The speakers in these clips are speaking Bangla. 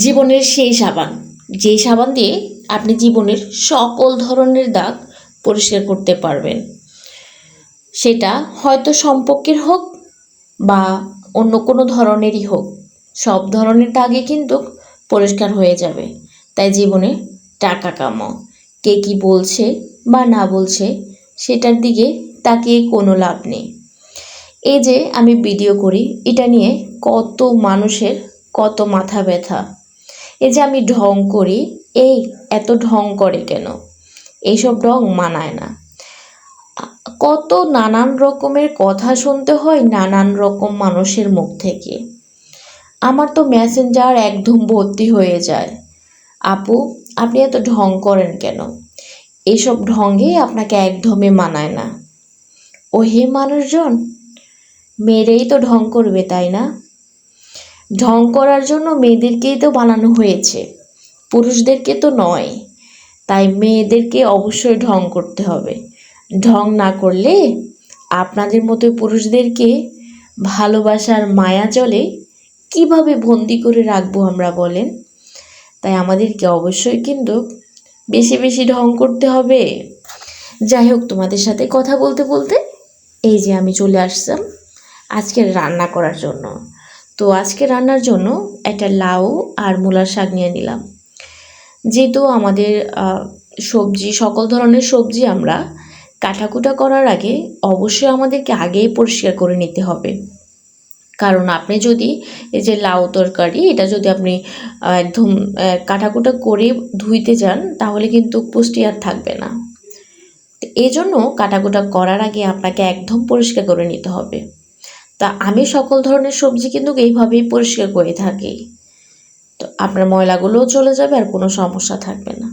জীবনের সেই সাবান, যেই সাবান দিয়ে আপনি জীবনের সকল ধরনের দাগ পরিষ্কার করতে পারবেন। সেটা হয়তো সম্পর্কের হোক বা অন্য কোনো ধরনেরই হোক, সব ধরনের দাগে কিন্তু পরিষ্কার হয়ে যাবে। তাই জীবনে টাকা কামাও, কে কী বলছে বা না বলছে সেটার দিকে তাকিয়ে কোনো লাভ নেই। এই যে আমি ভিডিও করি, এটা নিয়ে কত মানুষের কত মাথা ব্যথা। এই যে আমি ঢং করি, এই এত ঢং করে কেন, এইসব ঢং মানায় না। কত নানান রকমের কথা শুনতে হয় নানান রকম মানুষের মুখ থেকে। আমার তো মেসেঞ্জার একদম ভর্তি হয়ে যায়, আপু আপনি এত ঢং করেন কেন, এইসব ঢঙ্গে আপনাকে একদমই মানায় না। ও হে মানুষজন, মেয়েরাই তো ঢং করবে তাই না? ঢং করার জন্য মেয়েদেরকেই তো বানানো হয়েছে, পুরুষদেরকে তো নয়। তাই মেয়েদেরকে অবশ্যই ঢং করতে হবে। ঢং না করলে আপনাদের মতো পুরুষদেরকে ভালোবাসার মায়া জলে কিভাবে বন্দি করে রাখবো আমরা বলেন? তাই আমাদেরকে অবশ্যই কিন্তু বেশি বেশি ঢং করতে হবে। যাই হোক, তোমাদের সাথে কথা বলতে বলতে এই যে আমি চলে আসলাম আজকের রান্না করার জন্য। তো আজকে রান্নার জন্য একটা লাউ আর মূলার শাক নিয়ে নিলাম। যেহেতু আমাদের সবজি, সকল ধরনের সবজি আমরা কাটাকুটা করার আগে অবশ্যই আমাদেরকে আগেই পরিষ্কার করে নিতে হবে। কারণ আপনি যদি এই যে লাউ তরকারি, এটা যদি আপনি একদম কাটাকুটা করে ধুইতে যান তাহলে কিন্তু পুষ্টি আর থাকবে না। তো এই জন্য কাটাকুটা করার আগে আপনাকে একদম পরিষ্কার করে নিতে হবে। তা আমি সকল ধরনের সবজি কিন্তু এইভাবেই পরিষ্কার করে থাকি। তো আপনার ময়লাগুলোও চলে যাবে আর কোনো সমস্যা থাকবে না।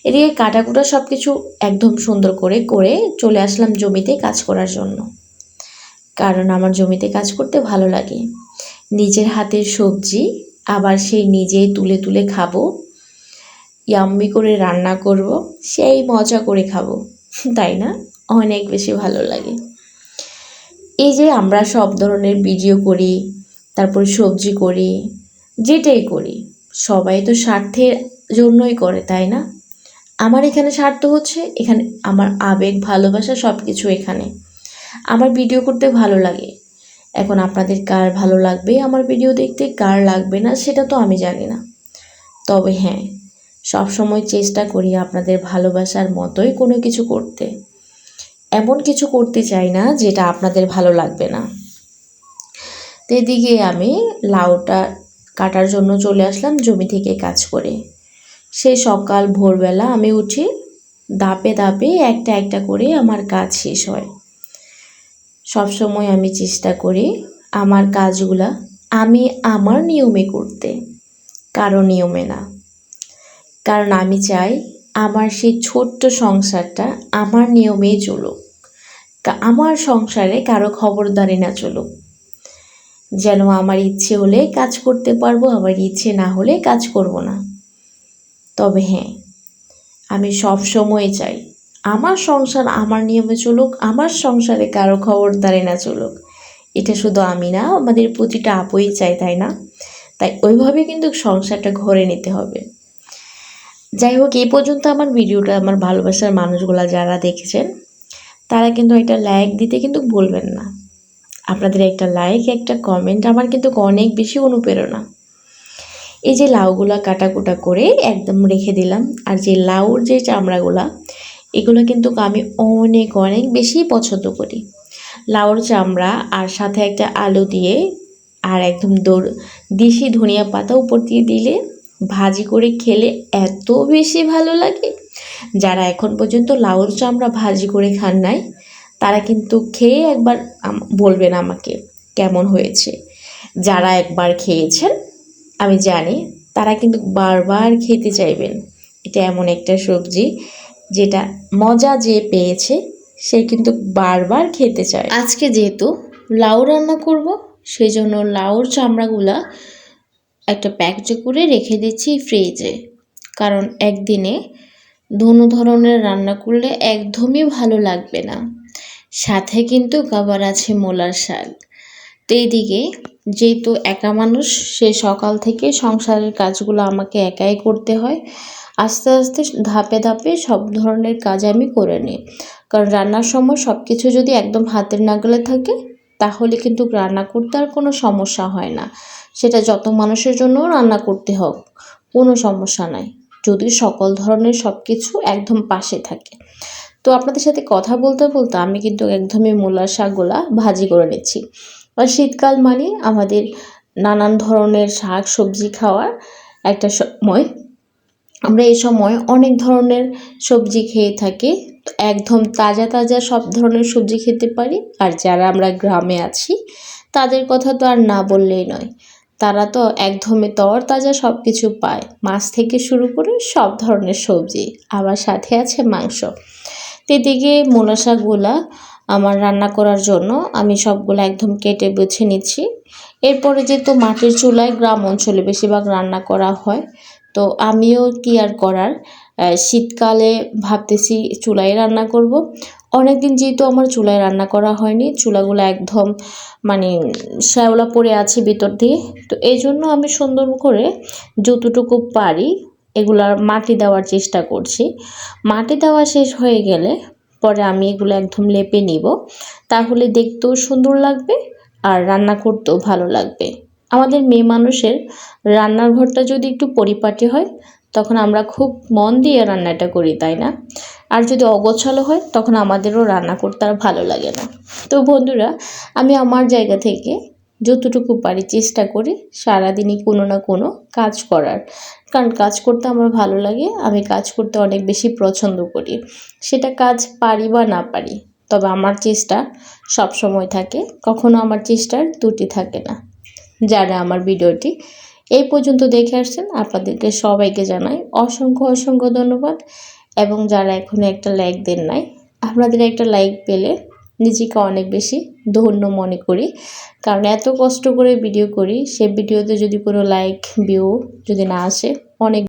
এদিকে কাটাকুটা সব কিছু একদম সুন্দর করে করে চলে আসলাম জমিতে কাজ করার জন্য। কারণ আমার জমিতে কাজ করতে ভালো লাগে। নিজের হাতের সবজি আবার সেই নিজেই তুলে তুলে খাবো, ইয়াম্মি করে রান্না করব, সেই মজা করে খাবো, তাই না? অনেক বেশি ভালো লাগে। এই যে আমরা সব ধরনের ভিডিও করি, তারপর সবজি করি, যেটাই করি সবাই তো স্বার্থের জন্যই করে, তাই না? আমার এখানে স্বার্থ হচ্ছে, এখানে আমার আবেগ ভালোবাসা সব কিছু এখানে। আমার ভিডিও করতে ভালো লাগে। এখন আপনাদের কার ভালো লাগবে আমার ভিডিও দেখতে, কার লাগবে না সেটা তো আমি জানি না। তবে হ্যাঁ, সবসময় চেষ্টা করি আপনাদের ভালোবাসার মতোই কোনো কিছু করতে। এমন কিছু করতে চাই না যেটা আপনাদের ভালো লাগবে না। তো এদিকে আমি লাউটা কাটার জন্য চলে আসলাম জমি থেকে কাজ করে। সেই সকাল ভোরবেলা আমি উঠি, ধাপে ধাপে একটা একটা করে আমার কাজ শেষ হয়। সবসময় আমি চেষ্টা করি আমার কাজগুলা আমি আমার নিয়মে করতে, কারো নিয়মে না। কারণ আমি চাই আমার সেই ছোট্ট সংসারটা আমার নিয়মেই চলুক, আমার সংসারে কারো খবরদারি না চলুক। যেন আমার ইচ্ছে হলে কাজ করতে পারবো, আমার ইচ্ছে না হলে কাজ করব না। তবে হ্যাঁ, আমি সব সময় চাই আমার সংসার আমার নিয়মে চলুক, আমার সংসারে কারো খবরদারি না চলুক। এটা শুধু আমি না, আমাদের প্রতিটা আপুই চাই, তাই না? তাই ওইভাবে কিন্তু সংসারটা ঘরে নিতে হবে। যাই হোক, এই পর্যন্ত আমার ভিডিওটা আমার ভালোবাসার মানুষগুলা যারা দেখেছেন তারা কিন্তু একটা লাইক দিতে কিন্তু ভুলবেন না। আপনাদের একটা লাইক, একটা কমেন্ট আমার কিন্তু অনেক বেশি অনুপ্রেরণা। এই যে লাউগুলা কাটাকুটা করে একদম রেখে দিলাম, আর যে লাউর যে চামড়াগুলা এগুলো কিন্তু আমি অনেক অনেক বেশি পছন্দ করি। লাউর চামড়া আর সাথে একটা আলু দিয়ে আর একদম দেশি ধনিয়া পাতা উপর দিয়ে দিলে ভাজি করে খেলে এত বেশি ভালো লাগে। যারা এখন পর্যন্ত লাউর চামড়া ভাজি করে খান নাই তারা কিন্তু খেয়ে একবার বলবেন আমাকে কেমন হয়েছে। যারা একবার খেয়েছেন আমি জানি তারা কিন্তু বারবার খেতে চাইবেন। এটা এমন একটা সবজি যেটা মজা যে পেয়েছে সে কিন্তু বারবার খেতে চায়। আজকে যেহেতু লাউ রান্না করব, সেই জন্য লাউর চামড়াগুলা একটা প্যাকেটে করে রেখে দিচ্ছি ফ্রিজে। কারণ একদিনে দুনো ধরনের রান্না করলে একদমই ভালো লাগবে না। সাথে কিন্তু আবার আছে মূলার শাক। তো এইদিকে যেহেতু একা মানুষ, সে সকাল থেকে সংসারের কাজগুলো আমাকে একাই করতে হয়। আস্তে আস্তে ধাপে ধাপে সব ধরনের কাজ আমি করে নিই, কারণ রান্নার সময় সব কিছু যদি একদম হাতের নাগালে থাকে তাহলে কিন্তু রান্না করতে আর কোনো সমস্যা হয় না। সেটা যত মানুষের জন্য রান্না করতে হোক, কোনো সমস্যা নাই, যদি সকল ধরনের সব কিছু একদম পাশে থাকে। তো আপনাদের সাথে কথা বলতে বলতে আমি কিন্তু একদমই মূলার শাকগুলা ভাজি করে নিচ্ছি। আর শীতকাল মানে আমাদের নানান ধরনের শাক সবজি খাওয়ার একটা সময়। আমরা এই সময় অনেক ধরনের সবজি খেয়ে থাকি, একদম তাজা তাজা সব ধরনের সবজি খেতে পারি। আর যারা আমরা গ্রামে আছি তাদের কথা তো আর না বললেই নয়, তারা তো একদমই তরতাজা সব কিছু পায়, মাছ থেকে শুরু করে সব ধরনের সবজি, আবার সাথে আছে মাংস। তো এদিকে মূলা শাকগুলা আমার রান্না করার জন্য আমি সবগুলো একদম কেটে বেছে নিচ্ছি। এরপরে যেহেতু মাটির চুলায় গ্রাম অঞ্চলে বেশিরভাগ রান্না করা হয়, তো আমিও কি আর করার, শীতকালে ভাবতেছি চুলায় রান্না করব। অনেকদিন যেহেতু আমার চুলায় রান্না করা হয়নি, চুলাগুলো একদম মানে শ্যাওলা পড়ে আছে ভিতর দিয়ে, তো এই জন্য আমি সুন্দর করে যতটুকু পারি এগুলার মাটি দেওয়ার চেষ্টা করছি। মাটি দেওয়া শেষ হয়ে গেলে পরে আমি এগুলো একদম লেপে নিব, তাহলে দেখতেও সুন্দর লাগবে আর রান্না করতেও ভালো লাগবে। আমাদের মেয়ে মানুষের রান্নার ঘরটা যদি একটু পরিপাটি হয় তখন আমরা খুব মন দিয়ে রান্নাটা করি, তাই না? আর যদি অগোছালো হয় তখন আমাদেরও রান্না করতে আর ভালো লাগে না। তো বন্ধুরা, আমি আমার জায়গা থেকে যতটুকু পারি চেষ্টা করি সারাদিনই কোনো না কোনো কাজ করার, কারণ কাজ করতে আমার ভালো লাগে, আমি কাজ করতে অনেক বেশি পছন্দ করি। সেটা কাজ পারি বা না পারি, তবে আমার চেষ্টা সব সময় থাকে, কখনো আমার চেষ্টার ত্রুটি থাকে না। যারা আমার ভিডিওটি এই পর্যন্ত দেখে আসছেন আপনাদেরকে সবাইকে জানাই অসংখ্য অসংখ্য ধন্যবাদ, এবং যারা এখনো একটা লাইক দেন নাই, আপনাদের একটা লাইক পেলে নিজেকে অনেক বেশি ধন্য মনে করি, কারণ এত কষ্ট করে ভিডিও করি, সে ভিডিওতে যদি কোনো লাইক ভিউ যদি না আসে অনেক